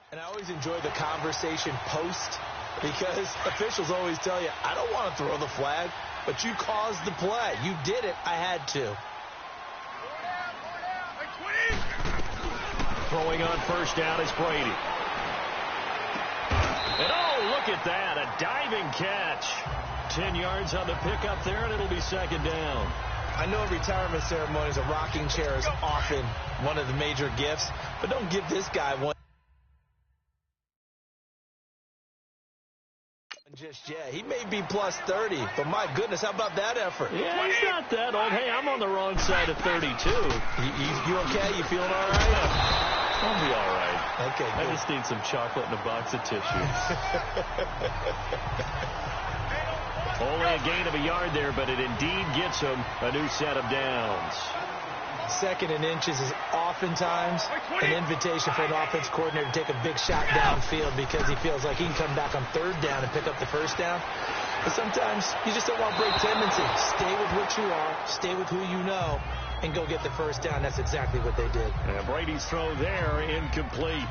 And I always enjoy the conversation post because officials always tell you, I don't want to throw the flag, but you caused the play. You did it. I had to. Throwing on first down is Brady. And oh, look at that, a diving catch. 10 yards on the pickup there, and it'll be second down. I know in retirement ceremonies, a rocking chair is often one of the major gifts, but don't give this guy one just yet. He may be plus 30, but my goodness, how about that effort? Yeah, he's not that old. Hey, I'm on the wrong side of 32. You okay? You feeling all right? I'll be all right. Okay, good. I just need some chocolate and a box of tissues. Only a gain of a yard there, but it indeed gets him a new set of downs. Second and inches is oftentimes an invitation for an offense coordinator to take a big shot downfield because he feels like he can come back on third down and pick up the first down. But sometimes you just don't want to break tendency. Stay with what you are, stay with who you know, and go get the first down. That's exactly what they did. And Brady's throw there, incomplete.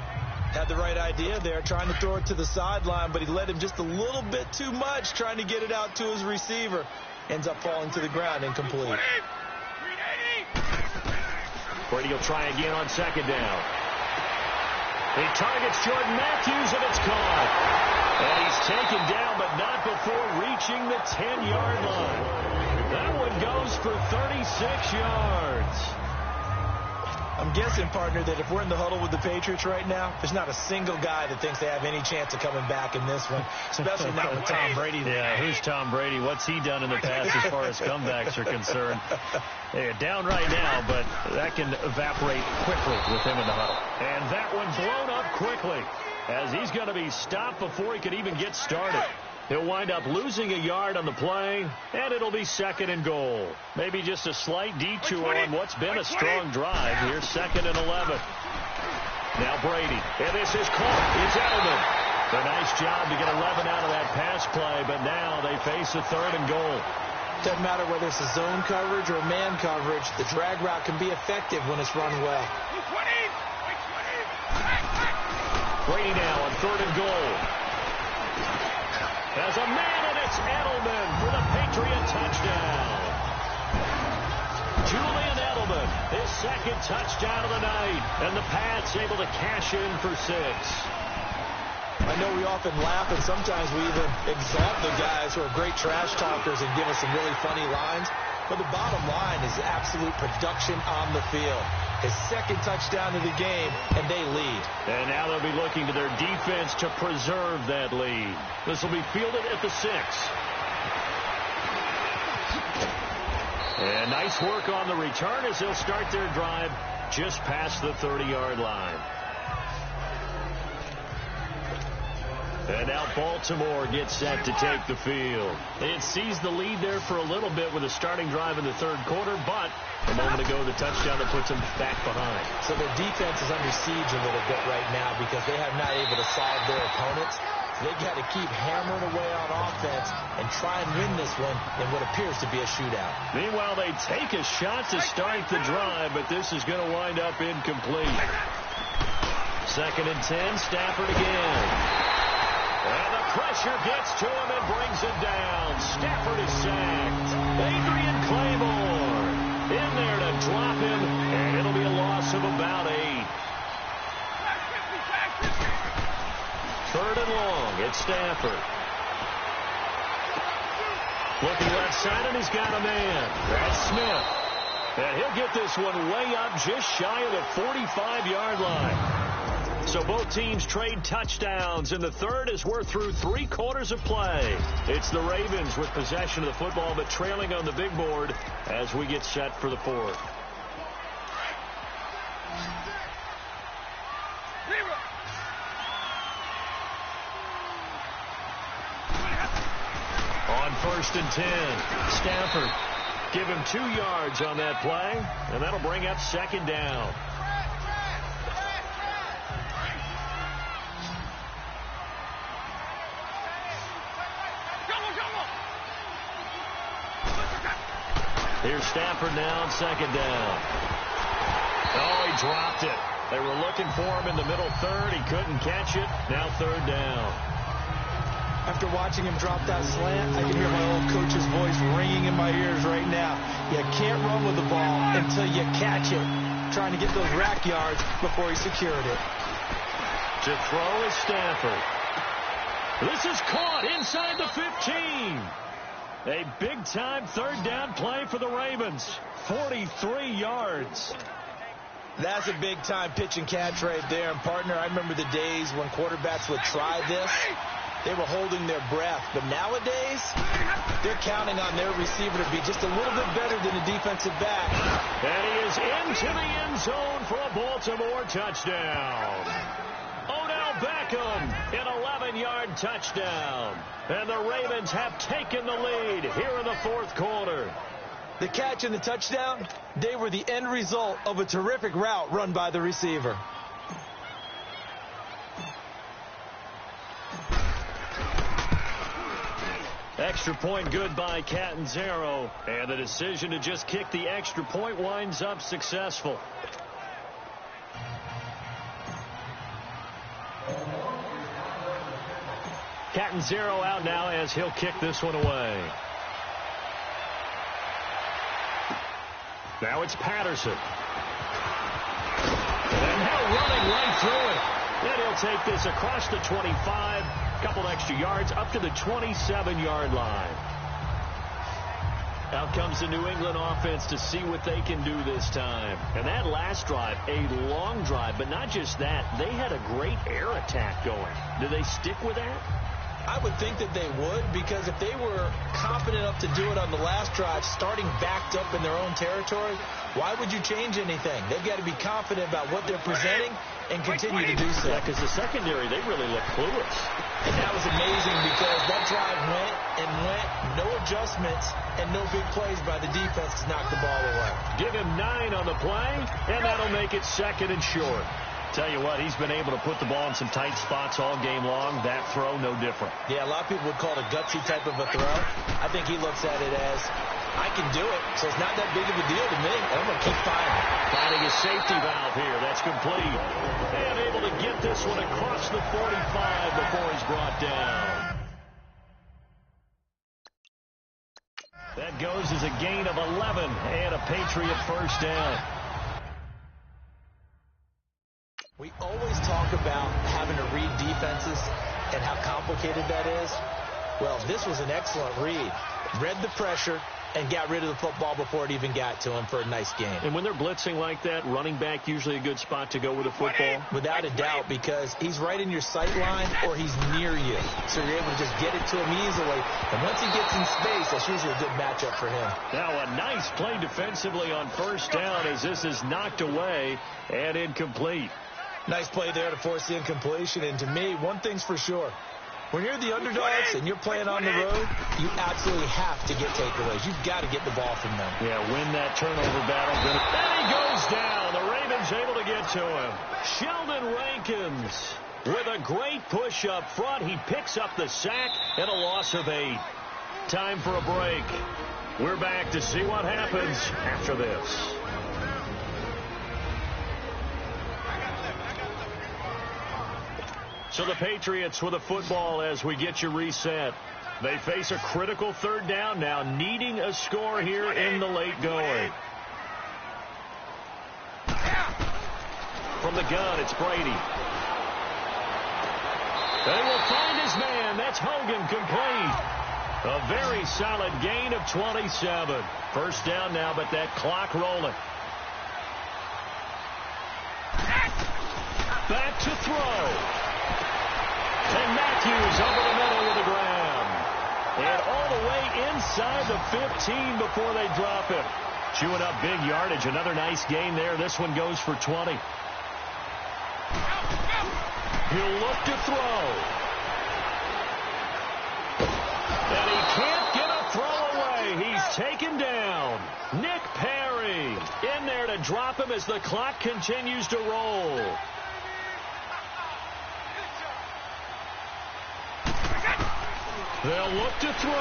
Had the right idea there, trying to throw it to the sideline, but he led him just a little bit too much, trying to get it out to his receiver. Ends up falling to the ground, incomplete. Brady will try again on second down. He targets Jordan Matthews, and it's caught. And he's taken down, but not before reaching the 10-yard line. That one goes for 36 yards. I'm guessing, partner, that if we're in the huddle with the Patriots right now, there's not a single guy that thinks they have any chance of coming back in this one, especially not with Tom Brady. Yeah, who's Tom Brady? What's he done in the past as far as comebacks are concerned? They're down right now, but that can evaporate quickly with him in the huddle. And that one blown up quickly as he's going to be stopped before he could even get started. He'll wind up losing a yard on the play, and it'll be second and goal. Maybe just a slight detour on what's been a strong drive. Here's second and 11. Now Brady, and this is caught. It's Edelman. A nice job to get 11 out of that pass play, but now they face a third and goal. Doesn't matter whether it's a zone coverage or man coverage, the drag route can be effective when it's run well. Brady now on third and goal. As a man, and it's Edelman for the Patriot touchdown. Julian Edelman, his second touchdown of the night, and the Pats able to cash in for 6. I know we often laugh, and sometimes we even exalt the guys who are great trash talkers and give us some really funny lines. But the bottom line is absolute production on the field. His second touchdown of the game, and they lead. And now they'll be looking to their defense to preserve that lead. This will be fielded at the 6. And nice work on the return as they'll start their drive just past the 30-yard line. And now Baltimore gets set to take the field. It seized the lead there for a little bit with a starting drive in the third quarter, but a moment ago the touchdown that puts them back behind. So their defense is under siege a little bit right now because they have not able to solve their opponents. They got to keep hammering away on offense and try and win this one in what appears to be a shootout. Meanwhile, they take a shot to start the drive, but this is going to wind up incomplete. Second and 10, Stafford again. And the pressure gets to him and brings it down. Stafford is sacked. Adrian Claymore in there to drop him, and it'll be a loss of about 8. Third and long, it's Stafford. Looking left side, and he's got a man. That's Smith. And he'll get this one way up just shy of the 45-yard line. So both teams trade touchdowns in the third as we're through 3 quarters of play. It's the Ravens with possession of the football, but trailing on the big board as we get set for the fourth. On first and 10, Stafford. Give him 2 yards on that play, and that'll bring up second down. Here's Stafford now on second down. Oh, he dropped it. They were looking for him in the middle third. He couldn't catch it. Now third down. After watching him drop that slant, I can hear my old coach's voice ringing in my ears right now. You can't run with the ball until you catch it. Trying to get those rack yards before he secured it. To throw is Stafford. This is caught inside the 15. A big-time third down play for the Ravens. 43 yards. That's a big-time pitch and catch right there. And, partner, I remember the days when quarterbacks would try this. They were holding their breath. But nowadays, they're counting on their receiver to be just a little bit better than the defensive back. And he is into the end zone for a Baltimore touchdown. Odell Beckham, an 11-yard touchdown. And the Ravens have taken the lead here in the fourth quarter. The catch and the touchdown, they were the end result of a terrific route run by the receiver. Extra point good by Catanzaro. And the decision to just kick the extra point winds up successful. Catanzaro out now as he'll kick this one away. Now it's Patterson. And now running right through it. And he'll take this across the 25. Couple extra yards up to the 27-yard line. Out comes the New England offense to see what they can do this time. And that last drive, a long drive, but not just that. They had a great air attack going. Do they stick with that? I would think that they would, because if they were confident enough to do it on the last drive, starting backed up in their own territory, why would you change anything? They've got to be confident about what they're presenting and continue to do so. Yeah, because the secondary, they really look clueless. And that was amazing because that drive went and went, no adjustments and no big plays by the defense to knock the ball away. Give him 9 on the play, and that'll make it second and short. Tell you what, he's been able to put the ball in some tight spots all game long. That throw, no different. Yeah, a lot of people would call it a gutsy type of a throw. I think he looks at it as, I can do it, so it's not that big of a deal to me. I'm going to keep firing. Finding his safety valve here. That's complete. And able to get this one across the 45 before he's brought down. That goes as a gain of 11 and a Patriot first down. We always talk about having to read defenses and how complicated that is. Well, this was an excellent read. Read the pressure and got rid of the football before it even got to him for a nice game. And when they're blitzing like that, running back usually a good spot to go with the football? Without a doubt, because he's right in your sight line or he's near you. So you're able to just get it to him easily. And once he gets in space, that's usually a good matchup for him. Now a nice play defensively on first down as this is knocked away and incomplete. Nice play there to force the incompletion. And to me, one thing's for sure. When you're the underdogs and you're playing on the road, you absolutely have to get takeaways. You've got to get the ball from them. Yeah, win that turnover battle. And he goes down. The Ravens able to get to him. Sheldon Rankins with a great push up front. He picks up the sack and a loss of 8. Time for a break. We're back to see what happens after this. So the Patriots with a football as we get you reset. They face a critical third down now, needing a score here in the late going. From the gun, it's Brady. They will find his man. That's Hogan, complete. A very solid gain of 27. First down now, but that clock rolling. Back to throw. And Matthews over the middle with the grab. And all the way inside the 15 before they drop it. Chewing up big yardage. Another nice gain there. This one goes for 20. He'll look to throw. And he can't get a throw away. He's taken down. Nick Perry in there to drop him as the clock continues to roll. They'll look to throw.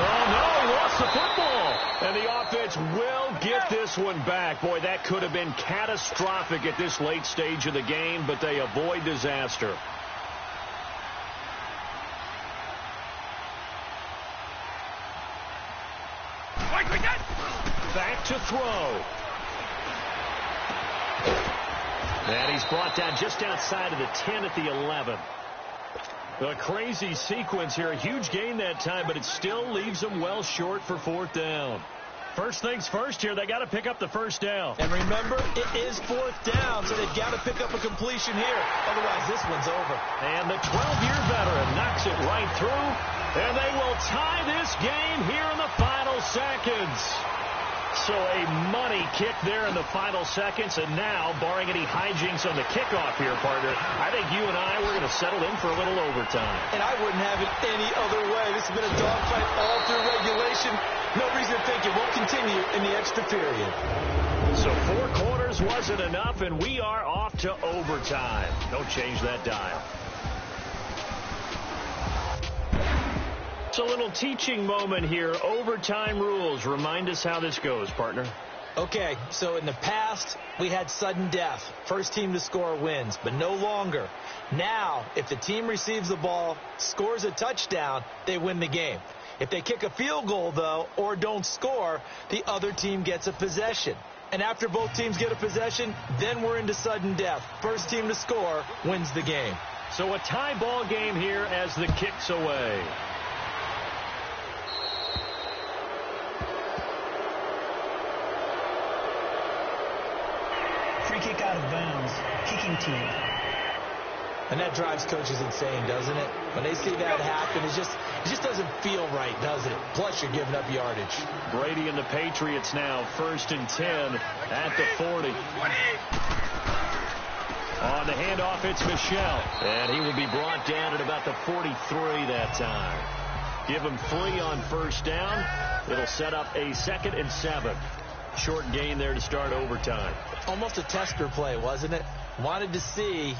Oh, no, he lost the football. And the offense will get this one back. Boy, that could have been catastrophic at this late stage of the game, but they avoid disaster. Back to throw. And he's brought down just outside of the 10 at the 11. A crazy sequence here. A huge gain that time, but it still leaves them well short for fourth down. First things first here, they got to pick up the first down. And remember, it is fourth down, so they've got to pick up a completion here. Otherwise, this one's over. And the 12-year veteran knocks it right through, and they will tie this game here in the final seconds. So a money kick there in the final seconds, and now, barring any hijinks on the kickoff here, partner, I think you and I, we're going to settle in for a little overtime. And I wouldn't have it any other way. This has been a dogfight all through regulation. No reason to think it won't continue in the extra period. So 4 quarters wasn't enough, and we are off to overtime. Don't change that dial. It's a little teaching moment here. Overtime rules. Remind us how this goes, partner. Okay, so in the past, we had sudden death. First team to score wins, but no longer. Now, if the team receives the ball, scores a touchdown, they win the game. If they kick a field goal, though, or don't score, the other team gets a possession. And after both teams get a possession, then we're into sudden death. First team to score wins the game. So a tie ball game here as the kick's away. Free kick out of bounds. Kicking team. And that drives coaches insane, doesn't it? When they see that happen, it just doesn't feel right, does it? Plus, you're giving up yardage. Brady and the Patriots now, 1st and 10 at the 40. On the handoff, it's Michel. And he will be brought down at about the 43 that time. Give him 3 on first down. It'll set up a 2nd and 7. Short gain there to start overtime. Almost a tester play, wasn't it? Wanted to see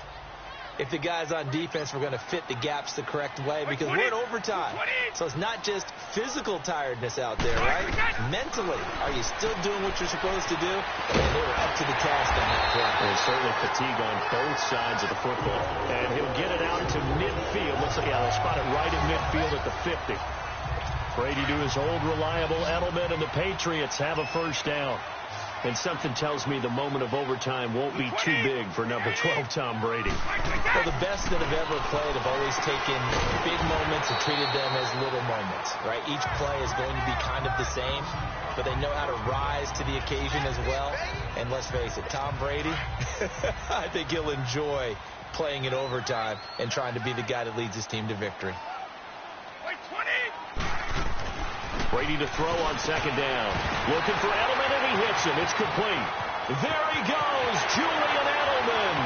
if the guys on defense were going to fit the gaps the correct way, because we're in overtime. So it's not just physical tiredness out there, right? Mentally, are you still doing what you're supposed to do? And they were up to the task on that play. There's certainly fatigue on both sides of the football. And he'll get it out to midfield. Looks like, yeah, they'll spot it right in midfield at the 50. Brady to his old reliable Edelman, and the Patriots have a first down. And something tells me the moment of overtime won't be too big for number 12, Tom Brady. Well, the best that have ever played have always taken big moments and treated them as little moments, right? Each play is going to be kind of the same, but they know how to rise to the occasion as well. And let's face it, Tom Brady, I think he'll enjoy playing in overtime and trying to be the guy that leads his team to victory. Brady to throw on 2nd down. Looking for Edelman, and he hits him. It's complete. There he goes, Julian Edelman.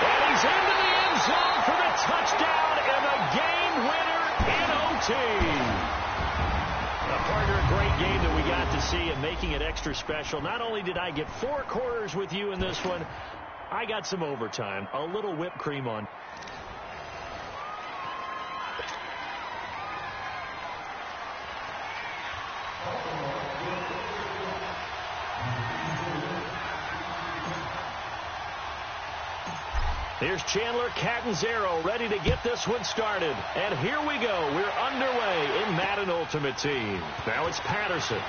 And he's into the end zone for the touchdown and the game winner in OT. A partner, a great game that we got to see, and making it extra special. Not only did I get 4 quarters with you in this one, I got some overtime. A little whipped cream on. Here's Chandler Catanzaro ready to get this one started. And here we go. We're underway in Madden Ultimate Team. Now it's Patterson.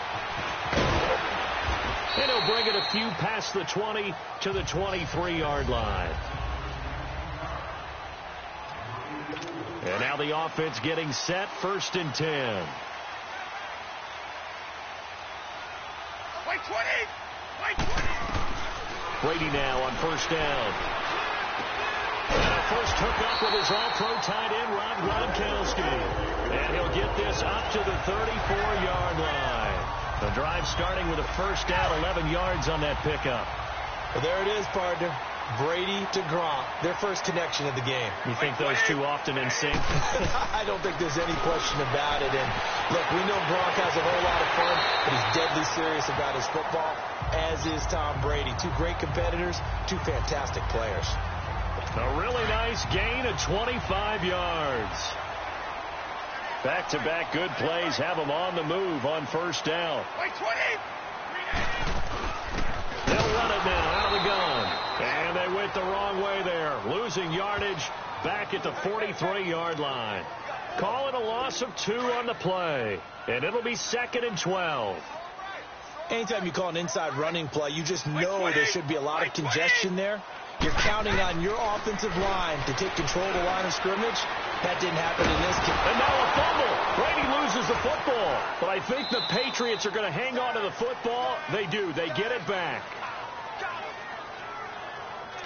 And he'll bring it a few past the 20 to the 23-yard line. And now the offense getting set, 1st and 10. Brady now on first down. And a first hookup with his all-pro tight end, Rob Gronkowski. And he'll get this up to the 34-yard line. The drive starting with a first down, 11 yards on that pickup. Well, there it is, partner. Brady to Gronk, their first connection of the game. You think those two often in sync? I don't think there's any question about it. And look, we know Gronk has a whole lot of fun, but he's deadly serious about his football, as is Tom Brady. 2 great competitors, 2 fantastic players. A really nice gain of 25 yards. Back-to-back good plays have them on the move on first down. They'll run it now out of the gun. And they went the wrong way there. Losing yardage back at the 43-yard line. Call it a loss of 2 on the play. And it'll be 2nd and 12. Anytime you call an inside running play, you just know there should be a lot of congestion there. You're counting on your offensive line to take control of the line of scrimmage. That didn't happen in this case. And now a fumble. Brady loses the football. But I think the Patriots are going to hang on to the football. They do. They get it back.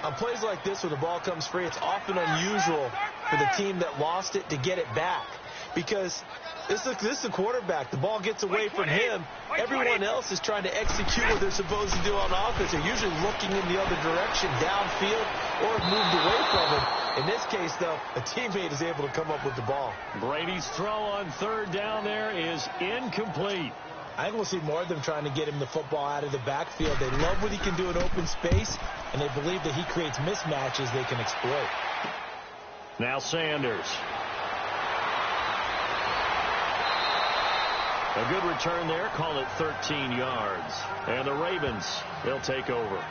On plays like this where the ball comes free, it's often unusual for the team that lost it to get it back. Because this is the quarterback. The ball gets away from him. Everyone else is trying to execute what they're supposed to do on offense. They're usually looking in the other direction, downfield, or have moved away from him. In this case, though, a teammate is able to come up with the ball. Brady's throw on 3rd down there is incomplete. I think we'll see more of them trying to get him the football out of the backfield. They love what he can do in open space, and they believe that he creates mismatches they can exploit. Now Sanders. A good return there. Call it 13 yards. And the Ravens, they'll take over.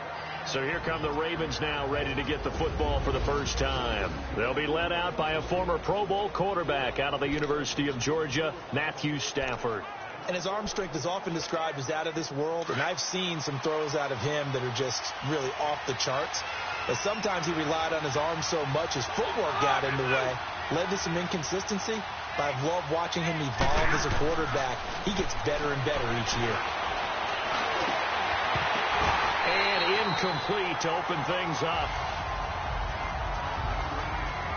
So here come the Ravens now, ready to get the football for the first time. They'll be led out by a former Pro Bowl quarterback out of the University of Georgia, Matthew Stafford. And his arm strength is often described as out of this world, and I've seen some throws out of him that are just really off the charts. But sometimes he relied on his arm so much, his footwork got in the way, led to some inconsistency. But I've loved watching him evolve as a quarterback. He gets better and better each year. And incomplete to open things up.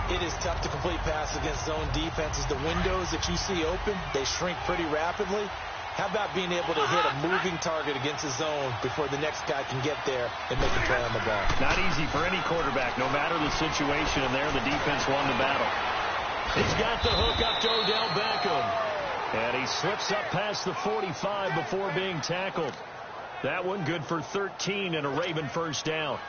It is tough to complete passes against zone defenses. The windows that you see open, they shrink pretty rapidly. How about being able to hit a moving target against a zone before the next guy can get there and make a play on the ball? Not easy for any quarterback, no matter the situation. And there, the defense won the battle. He's got the hook up to Odell Beckham. And he slips up past the 45 before being tackled. That one good for 13 and a Raven first down.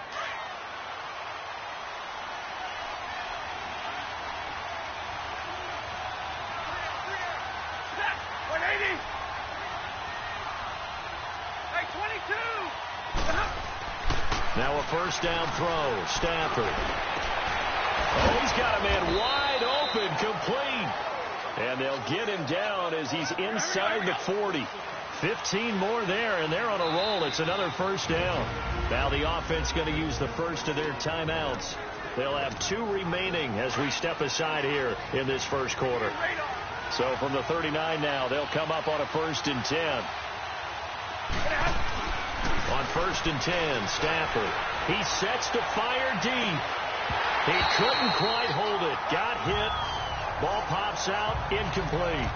Now a first down throw. Stafford. Oh, he's got a man wide open, complete. And they'll get him down as he's inside the 40. 15 more there, and they're on a roll. It's another first down. Now the offense going to use the first of their timeouts. They'll have 2 remaining as we step aside here in this first quarter. So from the 39 now, they'll come up on a 1st and 10. On 1st and 10, Stafford. He sets to fire deep. He couldn't quite hold it. Got hit. Ball pops out. Incomplete.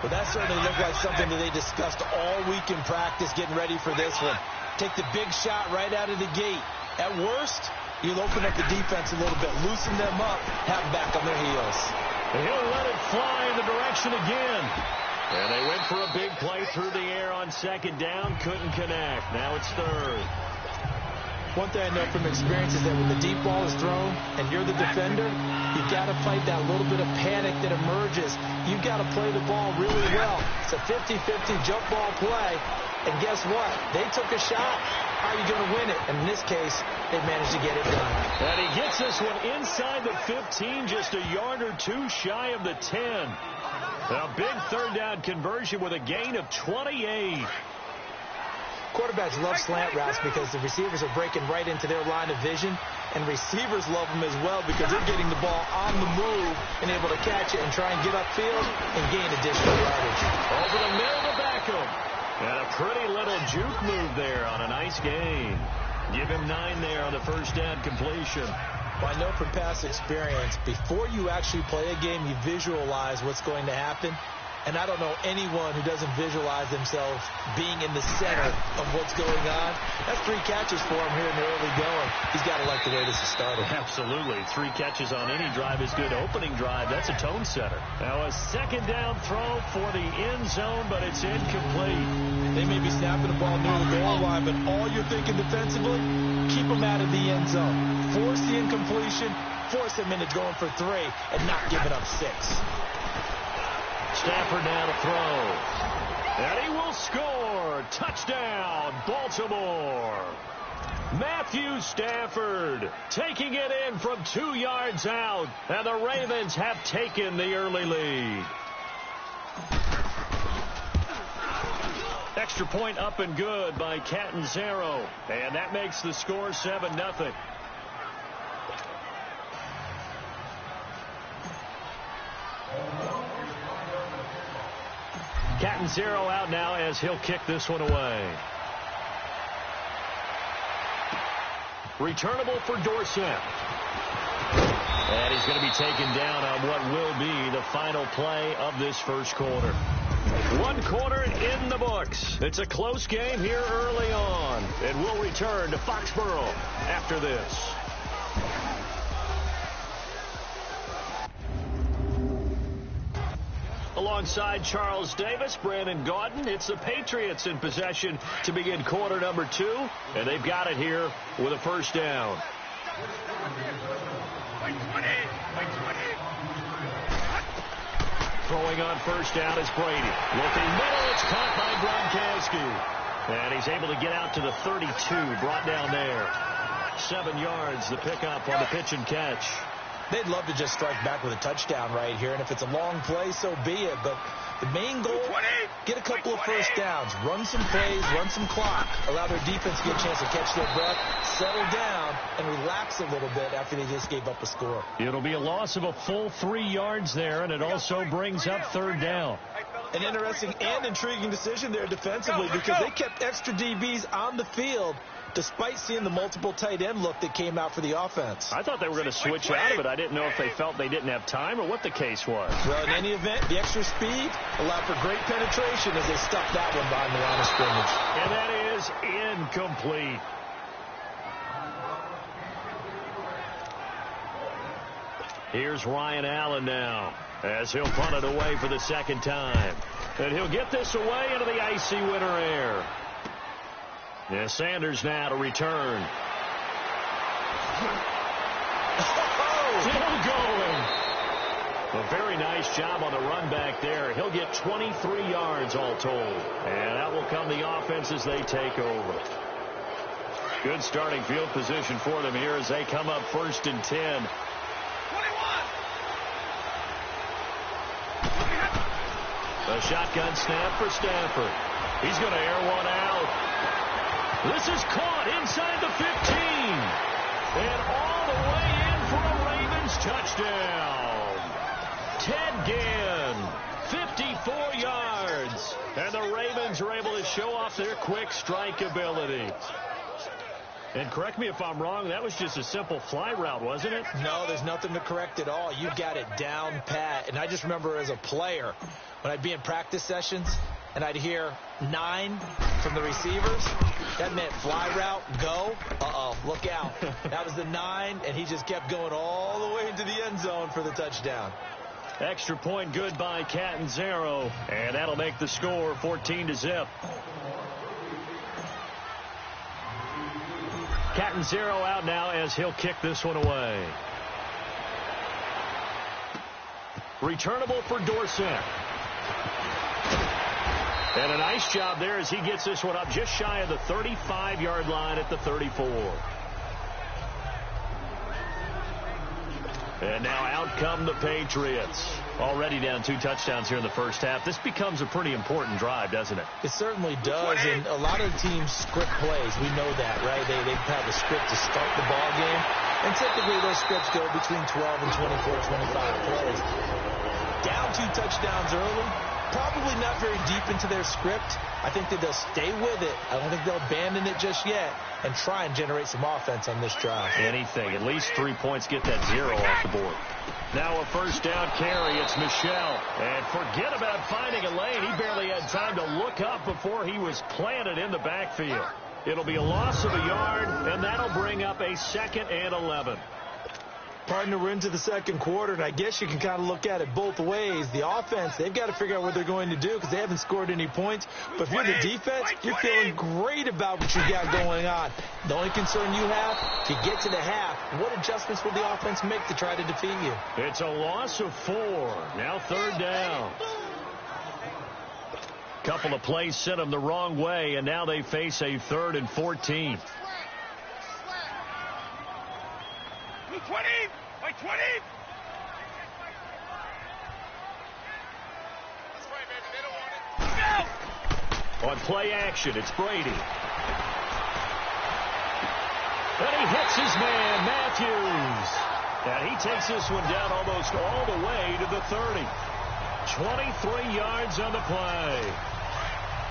Well, that certainly looked like something that they discussed all week in practice getting ready for this one. Take the big shot right out of the gate. At worst, you'll open up the defense a little bit, loosen them up, have them back on their heels. And he'll let it fly in the direction again. And they went for a big play through the air on 2nd down. Couldn't connect. Now it's 3rd. One thing I know from experience is that when the deep ball is thrown and you're the defender, you've got to fight that little bit of panic that emerges. You've got to play the ball really well. It's a 50-50 jump ball play. And guess what? They took a shot. How are you going to win it? And in this case, they managed to get it done. And he gets this one inside the 15, just a yard or 2 shy of the 10. A big 3rd down conversion with a gain of 28. Quarterbacks love slant routes because the receivers are breaking right into their line of vision, and receivers love them as well because they're getting the ball on the move and able to catch it and try and get upfield and gain additional yardage. Over the middle to Beckham. And a pretty little juke move there on a nice gain. Give him 9 there on the 1st down completion. Well, I know from past experience, before you actually play a game, you visualize what's going to happen. And I don't know anyone who doesn't visualize themselves being in the center of what's going on. That's 3 catches for him here in the early going. He's got to like the way this is started. Absolutely. 3 catches on any drive is good. Opening drive, that's a tone setter. Now a 2nd down throw for the end zone, but it's incomplete. They may be snapping the ball near the goal line, but all you're thinking defensively, keep them out of the end zone. Force the incompletion, force him into going for 3 and not giving up 6. Stafford now to throw. And he will score. Touchdown, Baltimore. Matthew Stafford taking it in from 2 yards out. And the Ravens have taken the early lead. Extra point up and good by Catanzaro. And that makes the score 7-0. Catanzaro out now as he'll kick this one away. Returnable for Dorsett. And he's going to be taken down on what will be the final play of this first quarter. 1 quarter in the books. It's a close game here early on. And we'll return to Foxborough after this. Alongside Charles Davis, Brandon Gaudin, it's the Patriots in possession to begin quarter number 2. And they've got it here with a first down. Throwing on first down is Brady. Looking middle, it's caught by Gronkowski. And he's able to get out to the 32, brought down there. 7 yards, the pickup on the pitch and catch. They'd love to just strike back with a touchdown right here, and if it's a long play, so be it. But the main goal, get a couple of first downs, run some plays, run some clock, allow their defense to get a chance to catch their breath, settle down, and relax a little bit after they just gave up a score. It'll be a loss of a full 3 yards there, and it also brings up third down. An interesting and intriguing decision there defensively because they kept extra DBs on the field despite seeing the multiple tight end look that came out for the offense. I thought they were going to switch out of it. I didn't know if they felt they didn't have time or what the case was. Well, in any event, the extra speed allowed for great penetration as they stuffed that one behind the line of scrimmage. And that is incomplete. Here's Ryan Allen now as he'll punt it away for the second time. And he'll get this away into the icy winter air. Yeah, Sanders now to return. Still going. A very nice job on the run back there. He'll get 23 yards all told. And that will come the offense as they take over. Good starting field position for them here as they come up 1st and 10. A shotgun snap for Stafford. He's going to air one out. This is caught inside the 15. And all the way in for a Ravens touchdown. Ted Ginn, 54 yards. And the Ravens are able to show off their quick strike ability. And correct me if I'm wrong, that was just a simple fly route, wasn't it? No, there's nothing to correct at all. You got it down pat. And I just remember as a player, when I'd be in practice sessions, and I'd hear 9 from the receivers, that meant fly route, go. Uh-oh, look out. That was the 9, and he just kept going all the way into the end zone for the touchdown. Extra point good by Catanzaro, and that'll make the score 14-0. Catanzaro out now as he'll kick this one away. Returnable for Dorsett. And a nice job there as he gets this one up just shy of the 35-yard line at the 34. And now out come the Patriots. Already down 2 touchdowns here in the first half. This becomes a pretty important drive, doesn't it? It certainly does, and a lot of teams script plays. We know that, right? They have a script to start the ball game, and typically those scripts go between 12 and 24, 25 plays. Down 2 touchdowns early, probably not very deep into their script. I think that they'll stay with it. I don't think they'll abandon it just yet and try and generate some offense on this drive. Anything. At least 3 points, get that 0 off the board. Now a first down carry. It's Michel. And forget about finding a lane. He barely had time to look up before he was planted in the backfield. It'll be a loss of a yard, and that'll bring up a 2nd and 11. Partner, we're into the second quarter, and I guess you can kind of look at it both ways. The offense, they've got to figure out what they're going to do because they haven't scored any points. But if you're the defense, you're feeling great about what you got going on. The only concern you have, if you get to the half, what adjustments will the offense make to try to defeat you? It's a loss of 4. Now third down. Couple of plays sent them the wrong way, and now they face a 3rd and 14. 20! By 20! That's right, baby. They don't want it. Go! On play action, it's Brady. And he hits his man, Matthews. And he takes this one down almost all the way to the 30. 23 yards on the play.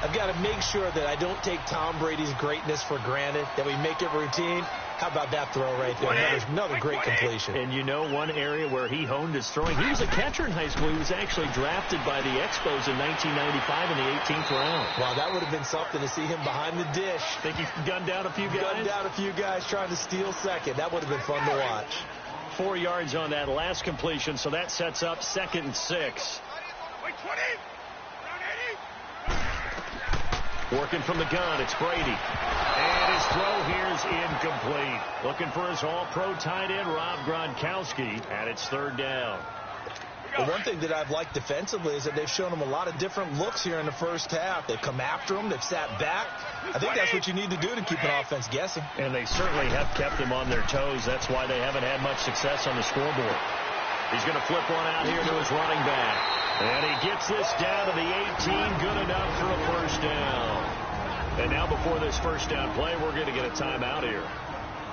I've got to make sure that I don't take Tom Brady's greatness for granted, that we make it routine. How about that throw right there? Another great completion. And you know one area where he honed his throwing? He was a catcher in high school. He was actually drafted by the Expos in 1995 in the 18th round. Wow, that would have been something to see him behind the dish. Think he gunned down a few guys? Gunned down a few guys trying to steal second. That would have been fun to watch. 4 yards on that last completion, so that sets up 2nd and 6. Working from the gun, it's Brady. And his throw here is incomplete. Looking for his all-pro tight end, Rob Gronkowski, and it's 3rd down. Well, one thing that I've liked defensively is that they've shown him a lot of different looks here in the first half. They've come after him. They've sat back. I think that's what you need to do to keep an offense guessing. And they certainly have kept them on their toes. That's why they haven't had much success on the scoreboard. He's going to flip one out here to his running back. And he gets this down to the 18, good enough for a 1st down. And now before this 1st down play, we're going to get a timeout here.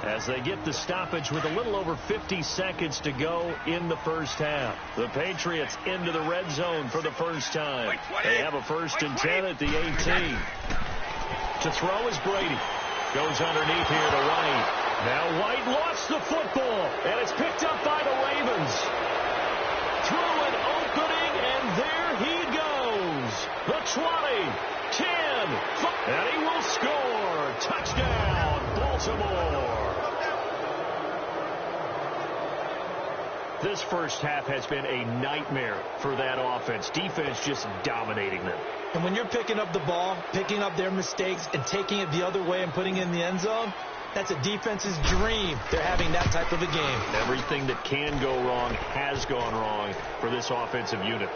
As they get the stoppage with a little over 50 seconds to go in the first half. The Patriots into the red zone for the first time. They have a 1st and 10 at the 18. To throw is Brady. Goes underneath here to White. Now White lost the football, and it's picked up by the Ravens. Through an opening, and there he goes. The 20, 10, 5, and he will score. Touchdown, Baltimore. This first half has been a nightmare for that offense. Defense just dominating them. And when you're picking up the ball, picking up their mistakes, and taking it the other way and putting it in the end zone, that's a defense's dream. They're having that type of a game. Everything that can go wrong has gone wrong for this offensive unit.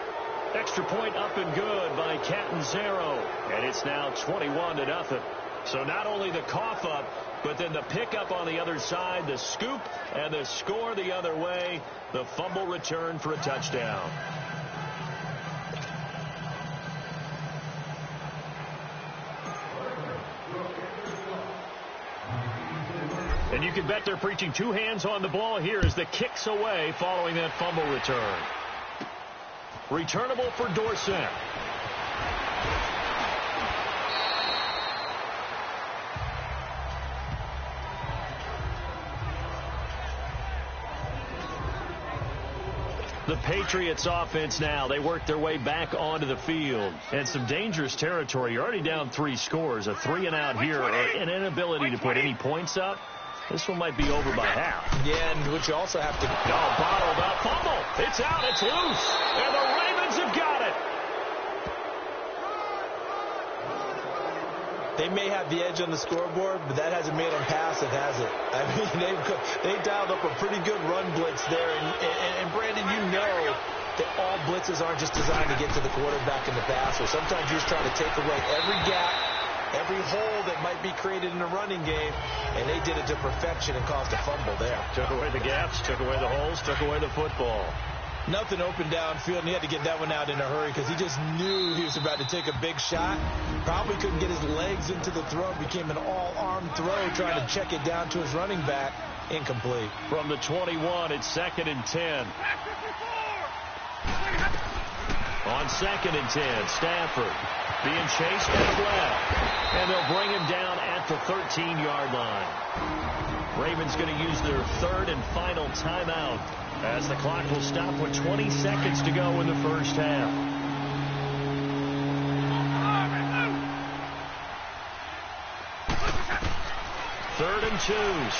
Extra point up and good by Catanzaro. And it's now 21-0. So not only the cough up, but then the pickup on the other side, the scoop, and the score the other way. The fumble return for a touchdown. And you can bet they're preaching 2 hands on the ball here as the kicks away following that fumble return. Returnable for Dorsett. The Patriots offense now, they work their way back onto the field. And some dangerous territory. You're already down 3 scores. A 3-and-out here, or an inability to put any points up. This one might be over by half. Yeah, and what you also have to... Bottled up. Fumble. It's out. It's loose. And the Ravens have got it. They may have the edge on the scoreboard, but that hasn't made them passive, has it? I mean, they dialed up a pretty good run blitz there. And Brandon, you know that all blitzes aren't just designed to get to the quarterback and the passer. Sometimes you're just trying to take away every gap, every hole that might be created in the running game, and they did it to perfection and caused a fumble there. Took away the gaps, took away the holes, took away the football. Nothing open downfield, and he had to get that one out in a hurry because he just knew he was about to take a big shot. Probably couldn't get his legs into the throw. Became an all-arm throw, trying to check it down to his running back. Incomplete. From the 21, it's 2nd and 10. On 2nd and 10, Stafford being chased out left. And they'll bring him down at the 13-yard line. Ravens going to use their 3rd and final timeout as the clock will stop with 20 seconds to go in the first half. Third and 2,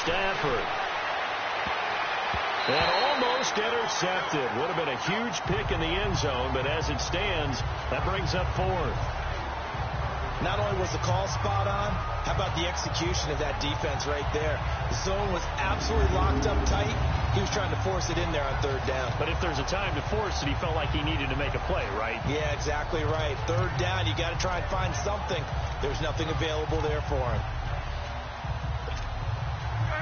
Stafford. And almost intercepted. Would have been a huge pick in the end zone, but as it stands, that brings up 4th. Not only was the call spot on, how about the execution of that defense right there? The zone was absolutely locked up tight. He was trying to force it in there on 3rd down. But if there's a time to force it, he felt like he needed to make a play, right? Yeah, exactly right. 3rd down, you got to try and find something. There's nothing available there for him.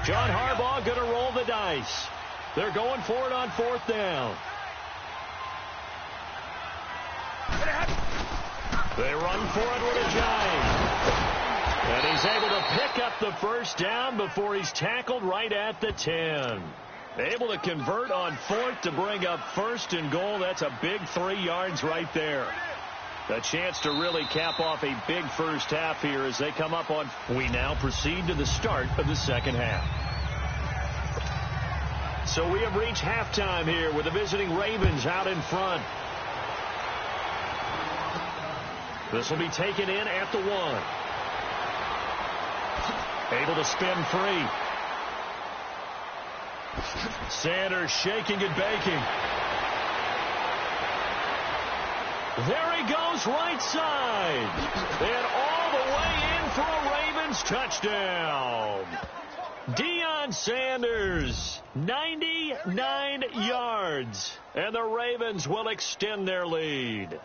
John Harbaugh going to roll the dice. They're going for it on 4th down. They run for it with a giant. And he's able to pick up the 1st down before he's tackled right at the 10. Able to convert on 4th to bring up 1st and goal. That's a big 3 yards right there. A chance to really cap off a big first half here as they come up on. We now proceed to the start of the 2nd half. So we have reached halftime here with the visiting Ravens out in front. This will be taken in at the 1. Able to spin free. Sanders shaking and baking. There he goes right side. And all the way in for a Ravens touchdown. Deion Sanders, 99 yards. And the Ravens will extend their lead.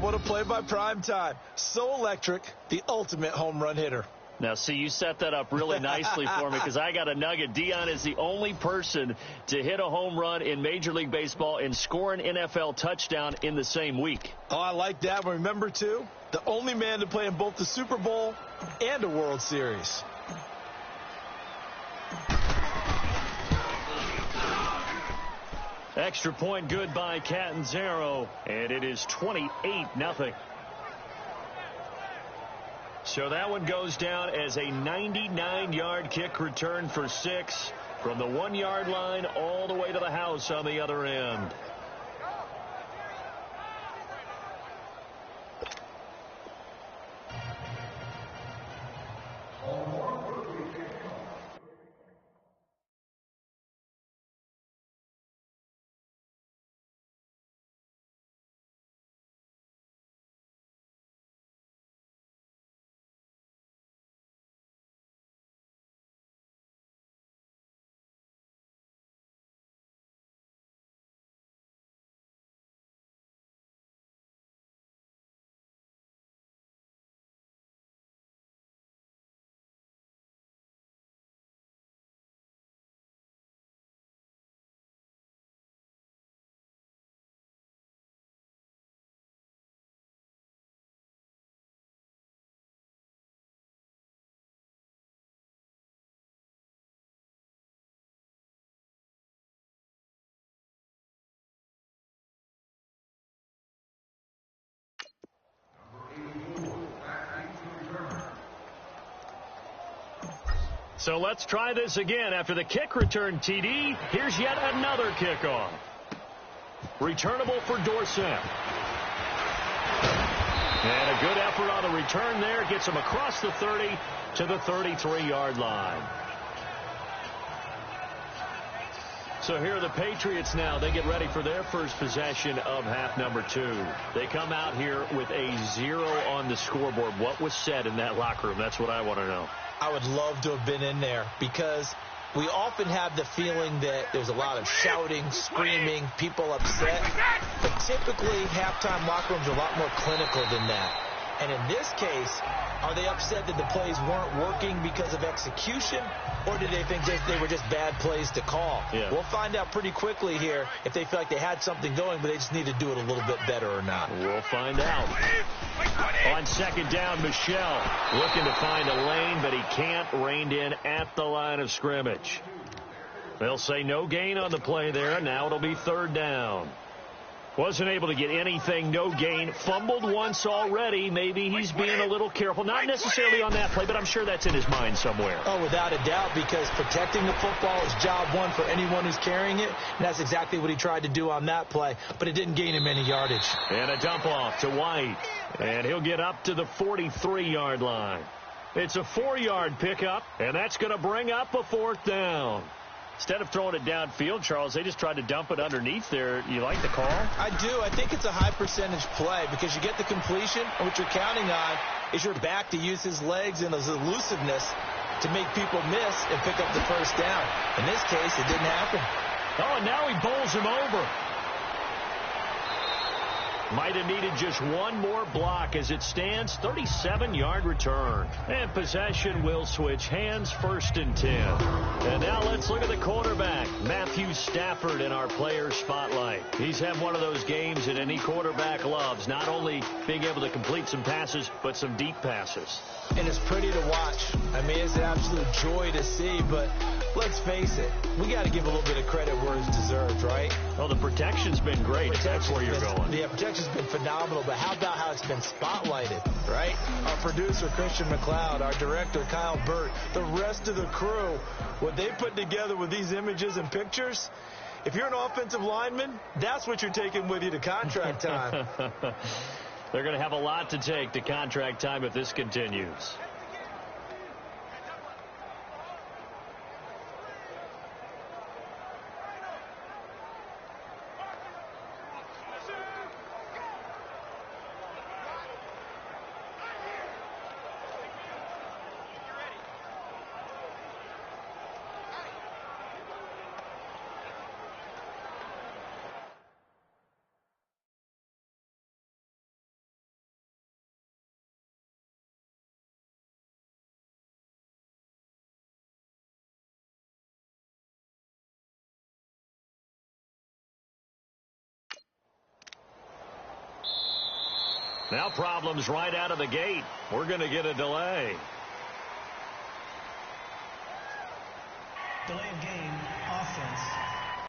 What a play by Primetime. So electric, the ultimate home run hitter. Now, see, you set that up really nicely for me because I got a nugget. Deion is the only person to hit a home run in Major League Baseball and score an NFL touchdown in the same week. Oh, I like that. Remember, too, the only man to play in both the Super Bowl and a World Series. Extra point good by Catanzaro, and it is 28-0. So that one goes down as a 99-yard kick return for 6 from the 1-yard line all the way to the house on the other end. So let's try this again. After the kick return TD, here's yet another kickoff. Returnable for Dorsett. And a good effort on the return there. Gets him across the 30 to the 33-yard line. So here are the Patriots now. They get ready for their first possession of half number 2. They come out here with a 0 on the scoreboard. What was said in that locker room? That's what I want to know. I would love to have been in there because we often have the feeling that there's a lot of shouting, screaming, people upset. But typically, halftime locker rooms are a lot more clinical than that. And in this case, are they upset that the plays weren't working because of execution, or did they think they were just bad plays to call? Yeah. We'll find out pretty quickly here if they feel like they had something going, but they just need to do it a little bit better or not. We'll find out. On second down, Michel looking to find a lane, but he can't. Reined in at the line of scrimmage. They'll say no gain on the play there. Now it'll be third down. Wasn't able to get anything, no gain. Fumbled once already. Maybe he's being a little careful. Not necessarily on that play, but I'm sure that's in his mind somewhere. Oh, without a doubt, because protecting the football is job one for anyone who's carrying it. And that's exactly what he tried to do on that play, but it didn't gain him any yardage. And a dump off to White. And he'll get up to the 43-yard line. It's a 4-yard pickup, and that's going to bring up a 4th down. Instead of throwing it downfield, Charles, they just tried to dump it underneath there. You like the call? I do. I think it's a high-percentage play because you get the completion, and what you're counting on is your back to use his legs and his elusiveness to make people miss and pick up the first down. In this case, it didn't happen. Oh, and now he bowls him over. Might have needed just one more block. As it stands, 37-yard return. And possession will switch hands, 1st and 10. And now let's look at the quarterback, Matthew Stafford, in our player spotlight. He's had one of those games that any quarterback loves, not only being able to complete some passes, but some deep passes. And it's pretty to watch. I mean, it's an absolute joy to see, but let's face it, we got to give a little bit of credit where it's deserved, right? Well, the protection's been great. That's where you're going. Yeah, protection's been phenomenal, but how about how it's been spotlighted, right? Our producer, Christian McLeod, our director, Kyle Burt, the rest of the crew, what they put together with these images and pictures, if you're an offensive lineman, that's what you're taking with you to contract time. They're going to have a lot to take to contract time if this continues. Now problems right out of the gate. We're going to get a delay.